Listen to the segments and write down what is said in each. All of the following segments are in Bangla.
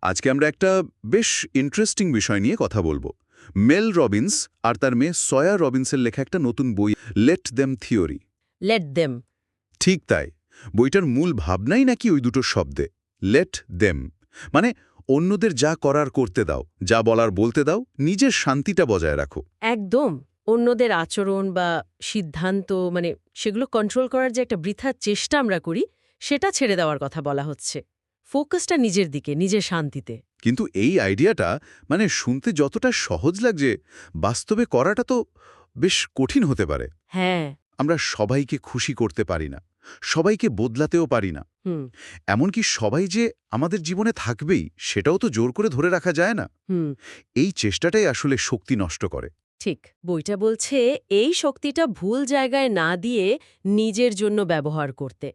আজকে আমরা একটা বেশ ইন্টারেস্টিং বিষয় নিয়ে কথা বলবো। মেল রবিন্স আর তার মেয়ে সয়া রবিন্সের লেখা একটা নতুন বই, let them theory. Let them. ঠিক তাই, বইটার মূল ভাবনাই নাকি ওই দুটো শব্দে, লেট দেম, মানে অন্যদের যা করার করতে দাও, যা বলার বলতে দাও, নিজের শান্তিটা বজায় রাখো। একদম। অন্যদের আচরণ বা সিদ্ধান্ত সেগুলো কন্ট্রোল করার যে একটা বৃথা চেষ্টা আমরা করি, সেটা ছেড়ে দেওয়ার কথা বলা হচ্ছে। ফোকাসটা নিজের দিকে, নিজের শান্তিতে। কিন্তু এই আইডিয়াটা শুনতে যতটা সহজ লাগছে, বাস্তবে করাটা তো বেশ কঠিন হতে পারে। হ্যাঁ। আমরা সবাইকে খুশি করতে পারি না, সবাইকে বদলাতেও পারি না। হুম এমনকি সবাই যে আমাদের জীবনে থাকবেই সেটাও তো জোর করে ধরে রাখা যায় না। হুম এই চেষ্টাটাই আসলে শক্তি নষ্ট করে। ঠিক। বইটা বলছে এই শক্তিটা ভুল জায়গায় না দিয়ে নিজের জন্য ব্যবহার করতে।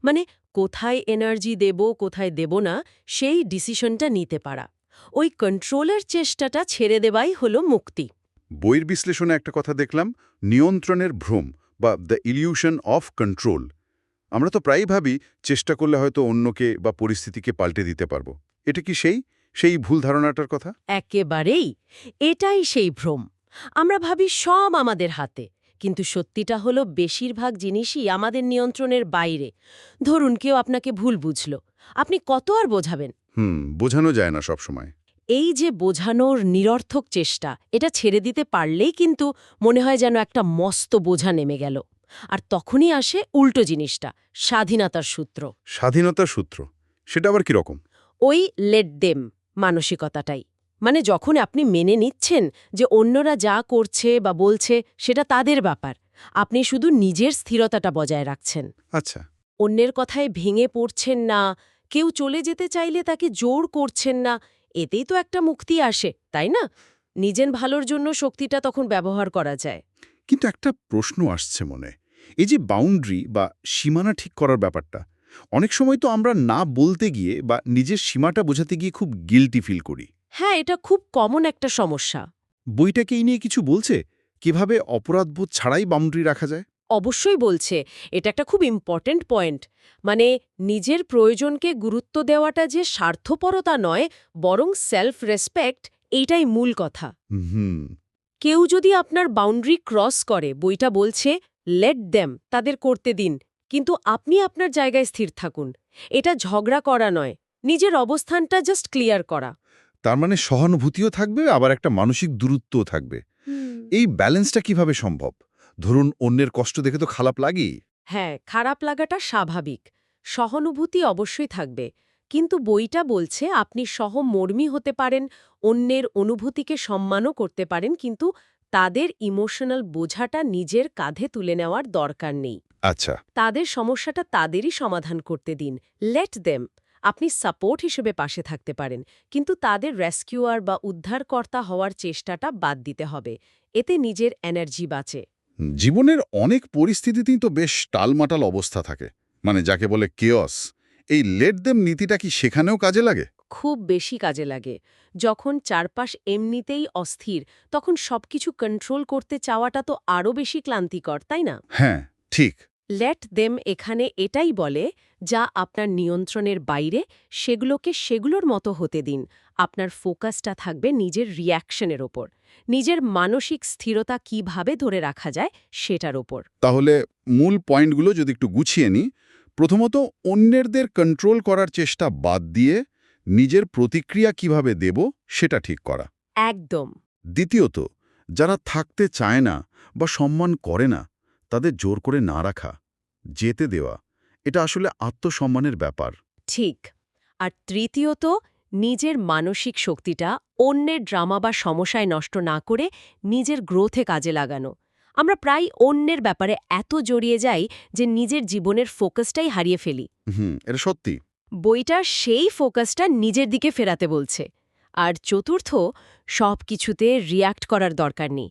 মানে কোথায় এনার্জি দেব, কোথায় দেব না, সেই ডিসিশনটা নিতে পারা। ওই কন্ট্রোলের চেষ্টাটা ছেড়ে দেওয়াই হলো মুক্তি। বইয়ের বিশ্লেষণে একটা কথা দেখলাম, নিয়ন্ত্রণের ভ্রম বা দ্য ইলিউশন অফ কন্ট্রোল। আমরা তো প্রায়ই ভাবি চেষ্টা করলে হয়তো অন্যকে বা পরিস্থিতিকে পাল্টে দিতে পারবো। এটা কি সেই ভুল ধারণাটার কথা? একেবারেই। এটাই সেই ভ্রম। আমরা ভাবি সব আমাদের হাতে, কিন্তু সত্যিটা হলো বেশিরভাগ জিনিসই আমাদের নিয়ন্ত্রণের বাইরে। ধরুন কেউ আপনাকে ভুল বুঝল, আপনি কত আর বোঝাবেন? বোঝানো যায় না সব সময়। এই যে বোঝানোর নিরর্থক চেষ্টা, এটা ছেড়ে দিতে পারলেই কিন্তু মনে হয় যেন একটা মস্ত বোঝা নেমে গেল। আর তখনই আসে উল্টো জিনিসটা, স্বাধীনতার সূত্র। স্বাধীনতার সূত্র, সেটা আবার কিরকম? ওই লেট দেম মানসিকতাটাই। যখন আপনি মেনে নিচ্ছেন যে অন্যরা যা করছে বা বলছে সেটা তাদের ব্যাপার, আপনি শুধু নিজের স্থিরতাটা বজায় রাখছেন। আচ্ছা। অন্যের কথায় ভেঙে পড়ছেন না, কেউ চলে যেতে চাইলে তাকে জোর করছেন না। এতেই তো একটা মুক্তি আসে, তাই না? নিজের ভালোর জন্য শক্তিটা তখন ব্যবহার করা যায়। কিন্তু একটা প্রশ্ন আসছে মনে, এই যে বাউন্ডারি বা সীমানা ঠিক করার ব্যাপারটা, অনেক সময় তো আমরা না বলতে গিয়ে বা নিজের সীমাটা বোঝাতে গিয়ে খুব গিল্টি ফিল করি। হ্যাঁ, এটা খুব কমন একটা সমস্যা। বইটাকে এই নিয়ে কিছু বলছে, কিভাবে অপরাধবোধ ছাড়াই বাউন্ডারি রাখা যায়? অবশ্যই বলছে। এটা একটা খুব ইম্পর্ট্যান্ট পয়েন্ট। নিজের প্রয়োজনকে গুরুত্ব দেওয়াটা যে স্বার্থপরতা নয়, বরং সেলফ রেসপেক্ট, এইটাই মূল কথা। হুম। কেউ যদি আপনার বাউন্ডারি ক্রস করে, বইটা বলছে লেট দেম, তাদের করতে দিন, কিন্তু আপনি আপনার জায়গায় স্থির থাকুন। এটা ঝগড়া করা নয়, নিজের অবস্থানটা জাস্ট ক্লিয়ার করা। তার মানে সহানুভূতিও থাকবে, আবার একটা মানসিক দূরত্বও থাকবে। এই ব্যালেন্সটা কিভাবে সম্ভব? ধরুন অন্যের কষ্ট দেখে তো খারাপ লাগেই। হ্যাঁ, খারাপ লাগাটা স্বাভাবিক। সহানুভূতি অবশ্যই থাকবে। কিন্তু বইটা বলছে আপনি সহমর্মী হতে পারেন, অন্যের অনুভূতিকে সম্মানও করতে পারেন, কিন্তু তাদের ইমোশনাল বোঝাটা নিজের কাঁধে তুলে নেওয়ার দরকার নেই। আচ্ছা। তাদের সমস্যাটা তাদেরই সমাধান করতে দিন। Let them. আপনি সাপোর্ট হিসেবে পাশে থাকতে পারেন, কিন্তু তাদের রেস্কিউয়ার বা উদ্ধারকর্তা হওয়ার চেষ্টাটা বাদ দিতে হবে। এতে নিজের এনার্জি বাঁচে। জীবনের অনেক পরিস্থিতিতেই তো বেশ টালমাটাল অবস্থা থাকে, যাকে বলে কেয়স। এই লেট দেম নীতিটা কি সেখানেও কাজে লাগে? খুব বেশি কাজে লাগে। যখন চারপাশ এমনিতেই অস্থির, তখন সবকিছু কন্ট্রোল করতে চাওয়াটা তো আরও বেশি ক্লান্তিকর, তাই না? হ্যাঁ, ঠিক। লেট দেম এখানে এটাই বলে, যা আপনার নিয়ন্ত্রণের বাইরে, সেগুলোকে সেগুলোর মতো হতে দিন। আপনার ফোকাসটা থাকবে নিজের রিয়াকশনের ওপর, নিজের মানসিক স্থিরতা কিভাবে ধরে রাখা যায় সেটার ওপর। তাহলে মূল পয়েন্টগুলো যদি একটু গুছিয়ে নিই, প্রথমত অন্যদের কন্ট্রোল করার চেষ্টা বাদ দিয়ে নিজের প্রতিক্রিয়া কিভাবে দেব সেটা ঠিক করা। একদম। দ্বিতীয়ত, যারা থাকতে চায় না বা সম্মান করে না, তাদের জোর করে না রাখা, যেতে দেওয়া, এটা আসলে আত্মসম্মানের ব্যাপার। ঠিক। আর তৃতীয়ত, নিজের মানসিক শক্তিটা অন্যের ড্রামা বা সমস্যায় নষ্ট না করে নিজের গ্রোথে কাজে লাগানো। আমরা প্রায় অন্যের ব্যাপারে এত জড়িয়ে যাই যে নিজের জীবনের ফোকাসটাই হারিয়ে ফেলি। এটা সত্যি। বইটা সেই ফোকাসটা নিজের দিকে ফেরাতে বলছে। আর চতুর্থ, সব কিছুতে রিয়্যাক্ট করার দরকার নেই।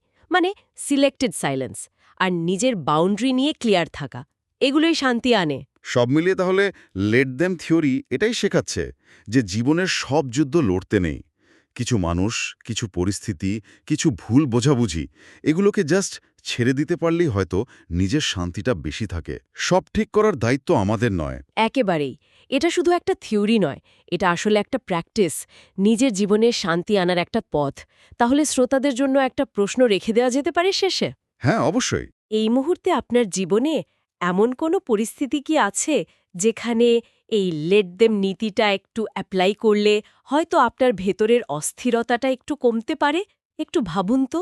সিলেক্টেড সাইলেন্স আর নিজের বাউন্ডারি নিয়ে ক্লিয়ার থাকা, এগুলোই শান্তি আনে। সব মিলিয়ে তাহলে লেট দেম থিওরি এটাই শেখাচ্ছে যে জীবনের সব যুদ্ধ লড়তে নেই। কিছু মানুষ, কিছু পরিস্থিতি, কিছু ভুল বোঝাবুঝি, এগুলোকে জাস্ট ছেড়ে দিতে পারলেই হয়তো নিজের শান্তিটা বেশি থাকে। সব ঠিক করার দায়িত্ব আমাদের নয়। একেবারেই। এটা শুধু একটা থিওরি নয়, এটা আসলে একটা প্র্যাকটিস, নিজের জীবনে শান্তি আনার একটা পথ। তাহলে শ্রোতাদের জন্য একটা প্রশ্ন রেখে দেওয়া যেতে পারে শেষে। হ্যাঁ, অবশ্যই। এই মুহূর্তে আপনার জীবনে এমন কোনো পরিস্থিতি কি আছে যেখানে এই লেট দেম নীতিটা একটু অ্যাপ্লাই করলে হয়তো আপনার ভেতরের অস্থিরতাটা একটু কমতে পারে? একটু ভাবুন তো।